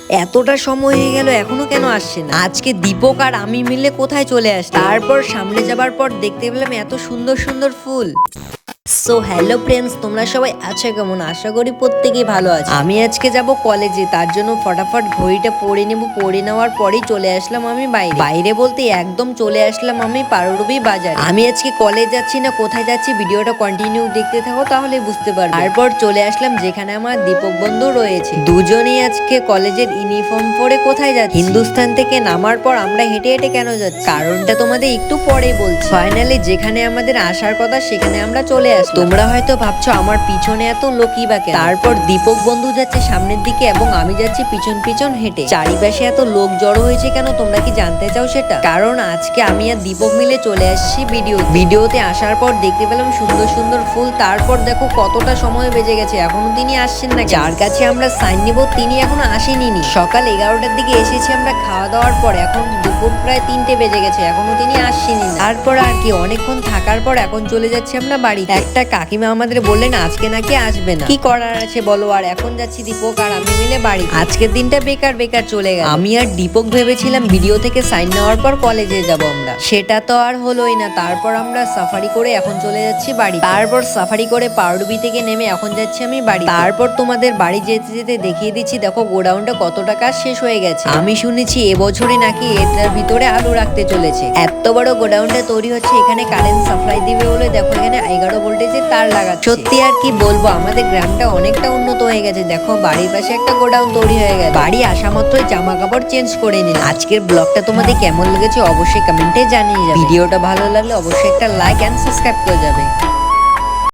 এতটা সময় হয়ে গেল এখনো কেন আসছে না? আজকে দীপক আর আমি মিলে কোথায় চলে আসছি? তারপর সামনে যাবার পর দেখতে পেলাম এত সুন্দর সুন্দর ফুল। সো হ্যালো ফ্রেন্ডস, তোমরা সবাই আছো কেমন? আশা করি প্রত্যেকেই ভালো আছে। আমি আজকে যাব কলেজে, তার জন্য ফটাফট ঘড়িটা পরে নেব। পরে নেওয়ার পরেই চলে আসলাম আমি বাইরে বলতে একদম চলে আসলাম আমি পারুরবি বাজারে। আমি আজকে কলেজ যাচ্ছি না কোথায় যাচ্ছি ভিডিওটা কন্টিনিউ দেখতে থাকো, তাহলে বুঝতে পারবে। তারপর চলে আসলাম যেখানে আমার দীপক বন্ধু রয়েছে। দুজনেই আজকে কলেজের ইউনিফর্ম পরে কোথায় যাচ্ছি? হিন্দুস্তান থেকে নামার পর আমরা হেঁটে হেঁটে কেন যাচ্ছি কারণটা তোমাদের একটু পরেই বলছি। ফাইনালি যেখানে আমাদের আসার কথা সেখানে আমরা চলে আসি। তোমরা হয়তো ভাবছো আমার পিছনে এত লোকই বা কেন। তারপর দীপক বন্ধু যাচ্ছে সামনের দিকে এবং আমি যাচ্ছি পিছন পিছন হেঁটে। চারিপাশে এত লোক জড়ো হয়েছে কেন তোমরা কি জানতে চাও সেটা? কারণ আজকে আমি আর দীপক মিলে চলে আসছি ভিডিওতে আসার পর দেখতে পেলাম সুন্দর সুন্দর ফুল। তারপর দেখো কতটা সময় বেজে গেছে, এখনো তিনি আসছেন না। যার কাছে আমরা সাইন নিব তিনি এখনো আসেনি। সকাল 11টার দিকে এসেছি আমরা খাওয়া দাওয়ার পর, এখন দুপুর প্রায় 3টে বেজে গেছে, এখনো তিনি আসছেনি। তারপর আর কি অনেকক্ষণ থাকার পর এখন চলে যাচ্ছি আমরা বাড়িতে। একটা কাকিমা আমাদের বললেন আজকে নাকি আসবে না, কি করার আছে বলো। আর এখন যাচ্ছি দীপক আর আমি মিলে বাড়ি। আজকের দিনটা বেকার বেকার চলে গেল। আমি আর দীপক ভেবেছিলাম ভিডিও থেকে সাইন নেওয়ার পর কলেজে যাব আমরা, সেটা তো আর হলোই না। তারপর আমরা সাফারি করে এখন চলে যাচ্ছি বাড়ি। তারপর সাফারি করে পারডুবি থেকে নেমে এখন যাচ্ছি আমি বাড়ি। তারপর তোমাদের বাড়ি যেতে যেতে দেখিয়ে দিচ্ছি দেখো গোডাউনটা কতটা কাজ শেষ হয়ে গেছে। আমি শুনেছি এবছরই নাকি এটার ভিতরে আলু রাখতে চলেছে। এত বড় গোডাউনটা তৈরি হচ্ছে, এখানে কারেন্ট সাপ্লাই দিবে বলে দেখো এখানে 11 ভোল্টেজের তার লাগাচ্ছে। সত্যি আর কি বলবো, আমাদের গ্রামটা অনেকটা উন্নত হয়ে গেছে। দেখো বাড়ির পাশে একটা গোডাউন তৈরি হয়ে গেছে। বাড়ি আসা মাত্রই জামা কাপড় চেঞ্জ করে নিন। আজকের ব্লগটা তোমাদের কেমন লেগেছে অবশ্যই কমেন্টে জানিয়ে যাবে। ভিডিওটা ভালো লাগলে অবশ্যই একটা লাইক এন্ড সাবস্ক্রাইব করে যাবে।